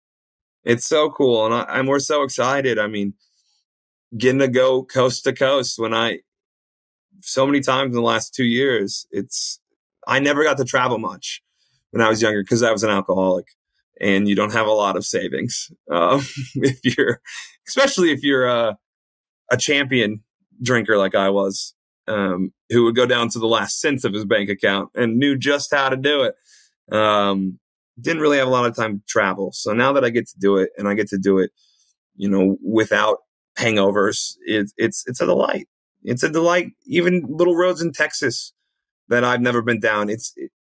It's so cool. And we're so excited. I mean, getting to go coast to coast so many times in the last 2 years, I never got to travel much when I was younger because I was an alcoholic, and you don't have a lot of savings. Especially if you're a champion drinker like I was, who would go down to the last cent of his bank account and knew just how to do it. Didn't really have a lot of time to travel. So now that I get to do it, and I get to do it, without hangovers, it's a delight. It's a delight. Even little roads in Texas that I've never been down.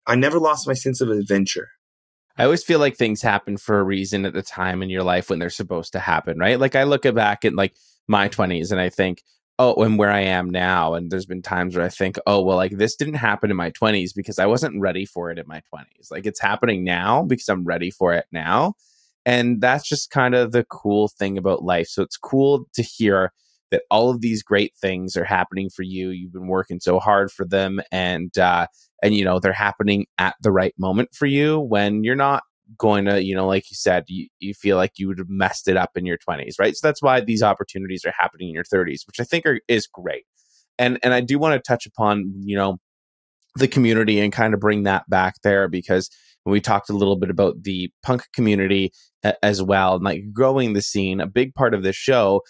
I never lost my sense of adventure. I always feel like things happen for a reason at the time in your life when they're supposed to happen, right? Like I look back at like my 20s and I think, oh, and where I am now. And there's been times where I think, oh, well, like this didn't happen in my 20s because I wasn't ready for it in my 20s. Like it's happening now because I'm ready for it now. And that's just kind of the cool thing about life. So it's cool to hear that all of these great things are happening for you. You've been working so hard for them, and you know, they're happening at the right moment for you when you're not going to, you know, like you said, you feel like you would have messed it up in your 20s, right? So that's why these opportunities are happening in your 30s, which I think is great. And I do want to touch upon, you know, the community and kind of bring that back there, because we talked a little bit about the punk community as well, and like growing the scene. A big part of this show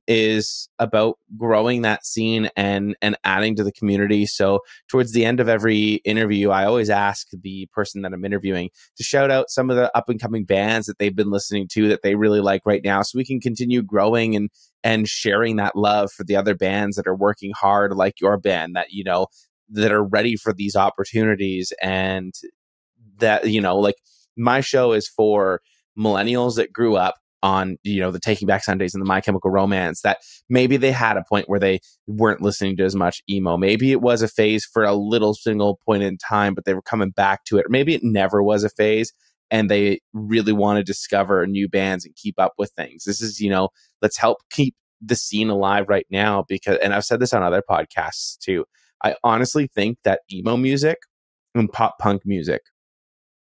is about growing that scene and adding to the community. So towards the end of every interview, I always ask the person that I'm interviewing to shout out some of the up and coming bands that they've been listening to that they really like right now, so we can continue growing and sharing that love for the other bands that are working hard, like your band, that, you know, that are ready for these opportunities. And that, you know, like my show is for millennials that grew up on, you know, the Taking Back Sundays and the My Chemical Romance, that maybe they had a point where they weren't listening to as much emo. Maybe it was a phase for a little single point in time, but they were coming back to it. Or maybe it never was a phase and they really want to discover new bands and keep up with things. This is, you know, let's help keep the scene alive right now, because, and I've said this on other podcasts too, I honestly think that emo music and pop punk music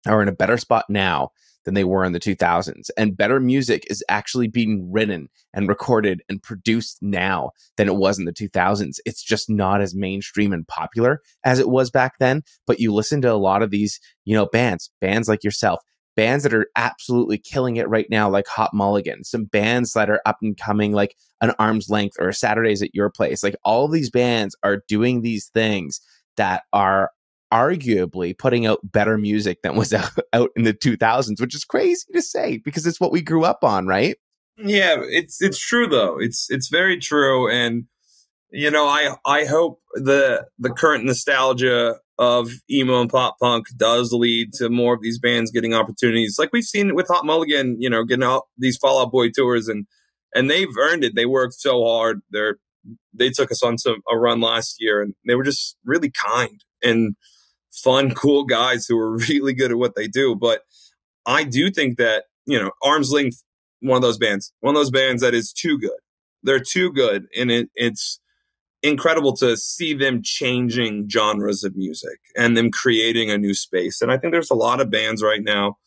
are in a better spot now than they were in the 2000s. And better music is actually being written and recorded and produced now than it was in the 2000s. It's just not as mainstream and popular as it was back then. But you listen to a lot of these, you know, bands like yourself, bands that are absolutely killing it right now, like Hot Mulligan, some bands that are up and coming, like an Arm's Length or Saturdays at Your Place. Like all of these bands are doing these things that are arguably putting out better music than was out in the 2000s, which is crazy to say because it's what we grew up on, right? Yeah, it's true though. It's very true. And you know, I hope the current nostalgia of emo and pop punk does lead to more of these bands getting opportunities, like we've seen with Hot Mulligan, you know, getting out these Fall Out Boy tours, and they've earned it. They worked so hard. They took us on a run last year, and they were just really kind and fun, cool guys who are really good at what they do. But I do think that, you know, Arm's Length, one of those bands that is too good. They're too good. And it's incredible to see them changing genres of music and them creating a new space. And I think there's a lot of bands right now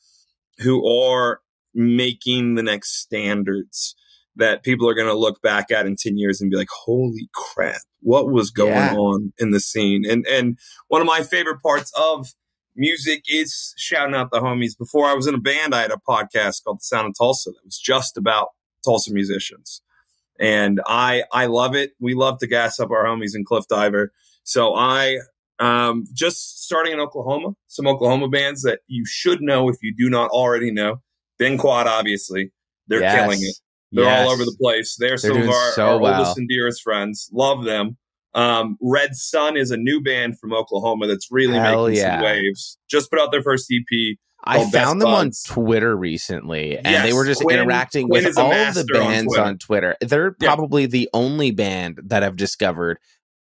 who are making the next standards that people are going to look back at in 10 years and be like, holy crap, what was going on in the scene? And one of my favorite parts of music is shouting out the homies. Before I was in a band, I had a podcast called The Sound of Tulsa that was just about Tulsa musicians. And I love it. We love to gas up our homies in CLIFFDIVER. So I just starting in Oklahoma, some Oklahoma bands that you should know if you do not already know. Ben Quad, obviously. They're killing it. They're all over the place. They're some of our oldest and dearest friends. Love them. Red Sun is a new band from Oklahoma that's really making some waves. Just put out their first EP. I found them on Twitter recently, and they were just interacting with all of the bands on Twitter. They're probably the only band that I've discovered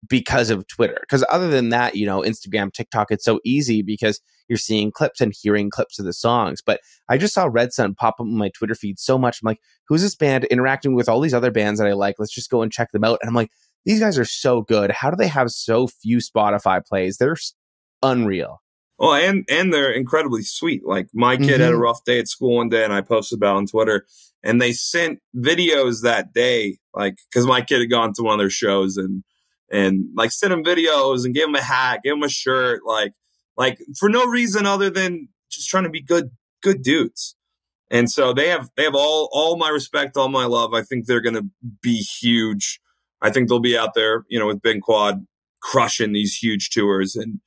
because of Twitter. Because other than that, you know, Instagram, TikTok, it's so easy because you're seeing clips and hearing clips of the songs. But I just saw Red Sun pop up on my Twitter feed so much. I'm like, who's this band interacting with all these other bands that I like? Let's just go and check them out. And I'm like, these guys are so good. How do they have so few Spotify plays? They're unreal. Well, and they're incredibly sweet. Like my kid had a rough day at school one day, and I posted about it on Twitter, and they sent videos that day, like, because my kid had gone to one of their shows and like sent him videos and gave him a hat, gave him a shirt, like for no reason other than just trying to be good dudes. And so they have all my respect, all my love. I think they're going to be huge. I think they'll be out there, you know, with Ben Quad crushing these huge tours. And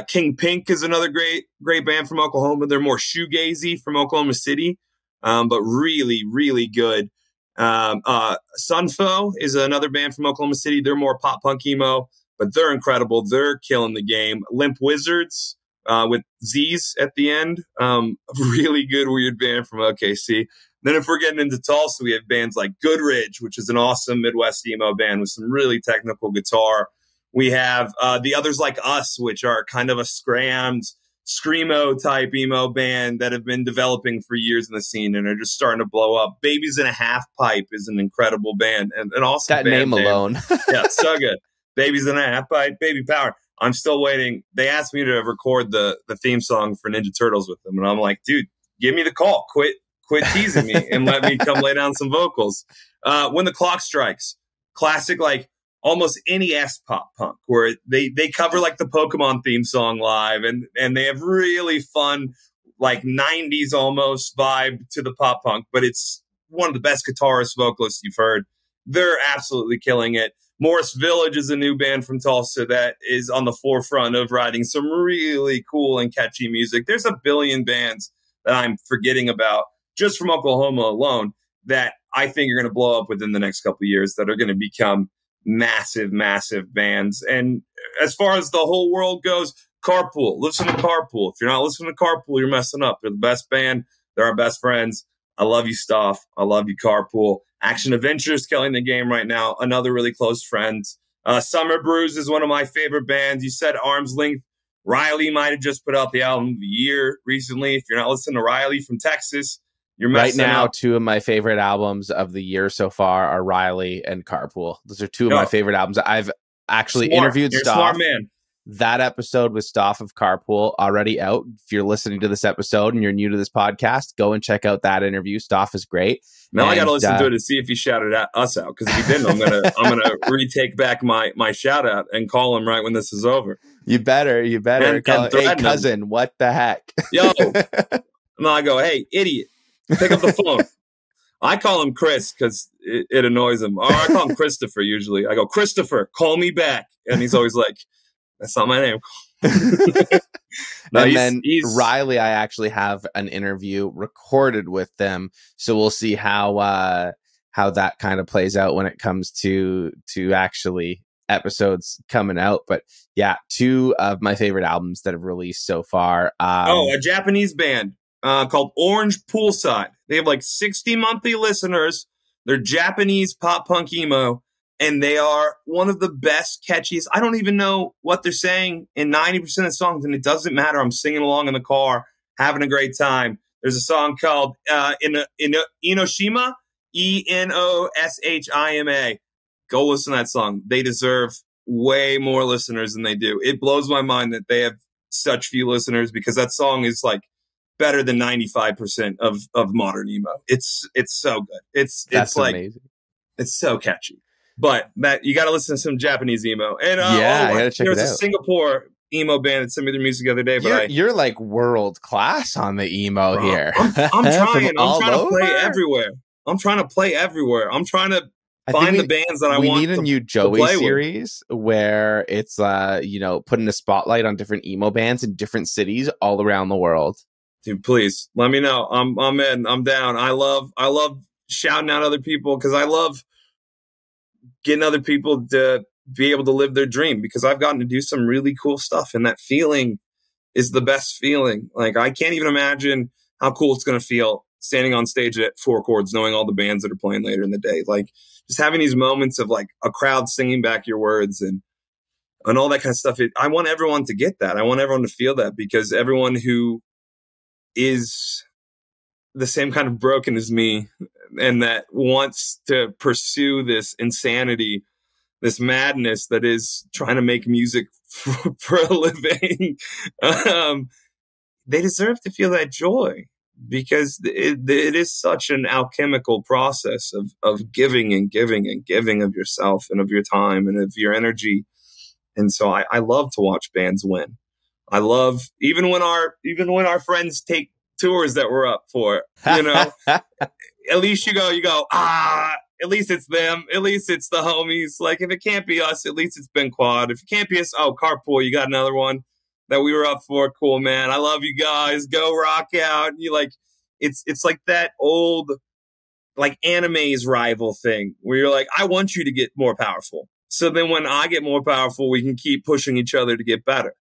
King Pink is another great band from Oklahoma. They're more shoegazy from Oklahoma City, but really, really good. Sunfo is another band from Oklahoma City. They're more pop punk emo, but they're incredible. They're killing the game. Limp Wizards with Z's at the end. Really good weird band from OKC. Then if we're getting into Tulsa, we have bands like Goodridge, which is an awesome Midwest emo band with some really technical guitar. We have The Others Like Us, which are kind of a scrammed screamo type emo band that have been developing for years in the scene and are just starting to blow up. Babies in a Half Pipe is an incredible band and an awesome That band name alone. Yeah, so good. Babies in a Half Pipe, Baby Power. I'm still waiting. They asked me to record the theme song for Ninja Turtles with them, and I'm like, dude, give me the call. Quit teasing me and let me come lay down some vocals. When the Clock Strikes, classic, like almost NES pop punk, where they cover like the Pokemon theme song live, and they have really fun, like 90s almost vibe to the pop punk, but it's one of the best guitarist vocalists you've heard. They're absolutely killing it. Morris Village is a new band from Tulsa that is on the forefront of writing some really cool and catchy music. There's a billion bands that I'm forgetting about just from Oklahoma alone that I think are going to blow up within the next couple of years, that are going to become massive, massive bands. And as far as the whole world goes, Carpool. Listen to Carpool. If you're not listening to Carpool, you're messing up. They're the best band. They're our best friends. I love you, Stoff. I love you, Carpool. Action Adventures killing the game right now. Another really close friend. Summer Brews is one of my favorite bands. You said Arm's Length. Riley might have just put out the album of the year recently. If you're not listening to Riley from Texas, you're messing right now, up. Two of my favorite albums of the year so far are Riley and Carpool. Those are two of my favorite albums. I've actually interviewed You're Stoff. Smart man. That episode with Stoff of Carpool already out. If you're listening to this episode and you're new to this podcast, go and check out that interview. Stoff is great. Now I got to listen to it to see if he shouted us out, because if he didn't, I'm gonna retake back my shout out and call him right when this is over. You better call hey cousin, what the heck? Yo, and I go, hey idiot, pick up the phone. I call him Chris because it annoys him. Or I call him Christopher usually. I go, Christopher, call me back, and he's always like, that's not my name. No, and then Riley, I actually have an interview recorded with them, so we'll see how that kind of plays out when it comes to actually episodes coming out. But yeah, two of my favorite albums that have released so far. A Japanese band called Orange Poolside. They have like 60 monthly listeners. They're Japanese pop punk emo. And they are one of the best catchiest. I don't even know what they're saying in 90% of the songs, and it doesn't matter. I'm singing along in the car, having a great time. There's a song called Enoshima, Enoshima. Go listen to that song. They deserve way more listeners than they do. It blows my mind that they have such few listeners, because that song is like better than 95% of modern emo. It's so good. It's like amazing. It's so catchy. But Matt, you got to listen to some Japanese emo. And I got to check it out. There's a Singapore emo band that sent me their music the other day. But you're like world class on the emo here. I'm trying. I'm trying to play everywhere. I'm trying to find the bands that I want. We need a new Joey series where it's putting a spotlight on different emo bands in different cities all around the world. Dude, please let me know. I'm in. I'm down. I love shouting out other people, because I love getting other people to be able to live their dream, because I've gotten to do some really cool stuff, and that feeling is the best feeling. Like, I can't even imagine how cool it's going to feel standing on stage at Four Chords, knowing all the bands that are playing later in the day. Like, just having these moments of like a crowd singing back your words and all that kind of stuff. I want everyone to get that. I want everyone to feel that, because everyone who is the same kind of broken as me and that wants to pursue this insanity, this madness that is trying to make music for a living, they deserve to feel that joy, because it is such an alchemical process of giving and giving and giving of yourself and of your time and of your energy. And so I love to watch bands win. I love even when our friends take tours that we're up for, at least you go, at least it's them. At least it's the homies. Like, if it can't be us, at least it's been Quad. If it can't be us, Carpool, you got another one that we were up for. Cool, man. I love you guys. Go rock out. You like, it's like that old, like, anime's rival thing where you're like, I want you to get more powerful. So then when I get more powerful, we can keep pushing each other to get better.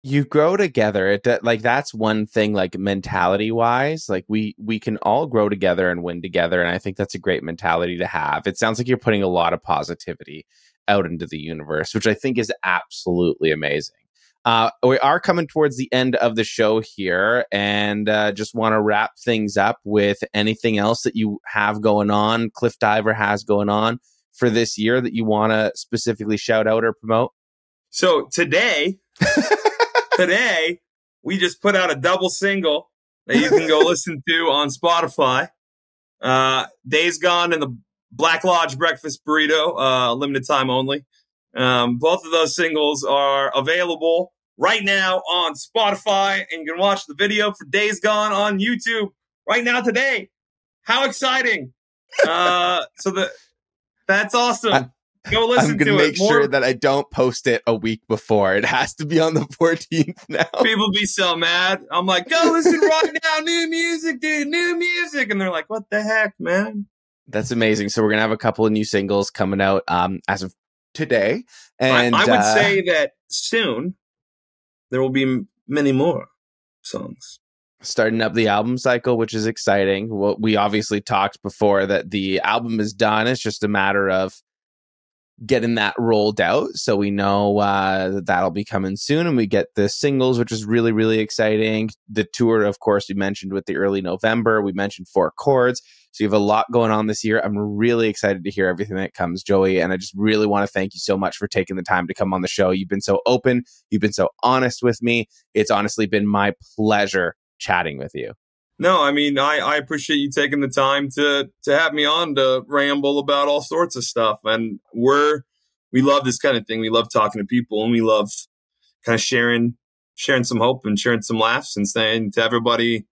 You grow together. That's one thing, like, mentality wise, like we can all grow together and win together. And I think that's a great mentality to have. It sounds like you're putting a lot of positivity out into the universe, which I think is absolutely amazing. We are coming towards the end of the show here, and just want to wrap things up with anything else that you have going on, Cliff Diver has going on for this year that you want to specifically shout out or promote. So today, we just put out a double single that you can go listen to on Spotify. Days Gone and the Black Lodge Breakfast Burrito, limited time only. Both of those singles are available right now on Spotify, and you can watch the video for Days Gone on YouTube right now today. How exciting! That's awesome. Go listen to it. I'm going to make sure that I don't post it a week before. It has to be on the 14th now. People be so mad. I'm like, go listen right now. New music, dude. New music. And they're like, what the heck, man? That's amazing. So we're going to have a couple of new singles coming out as of today. And I would say that soon there will be many more songs. Starting up the album cycle, which is exciting. Well, we obviously talked before that the album is done. It's just a matter of getting that rolled out. So we know that that'll be coming soon. And we get the singles, which is really, really exciting. The tour, of course, we mentioned with the early November. We mentioned 4 Chords. So you have a lot going on this year. I'm really excited to hear everything that comes, Joey. And I just really want to thank you so much for taking the time to come on the show. You've been so open. You've been so honest with me. It's honestly been my pleasure chatting with you. No, I mean, I appreciate you taking the time to have me on to ramble about all sorts of stuff. And we love this kind of thing. We love talking to people, and we love kind of sharing some hope and sharing some laughs and saying to everybody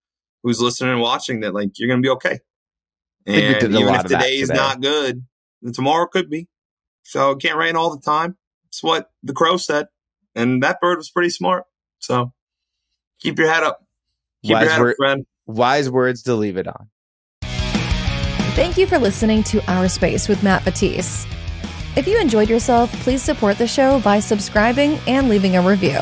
who's listening and watching that, like, you're going to be okay. And even if today is not good, then tomorrow could be. So it can't rain all the time. It's what the crow said. And that bird was pretty smart. So keep your head up. Keep your head up, friend. Wise words to leave it on. Thank you for listening to OurSpace with Matt Vettese. If you enjoyed yourself, please support the show by subscribing and leaving a review.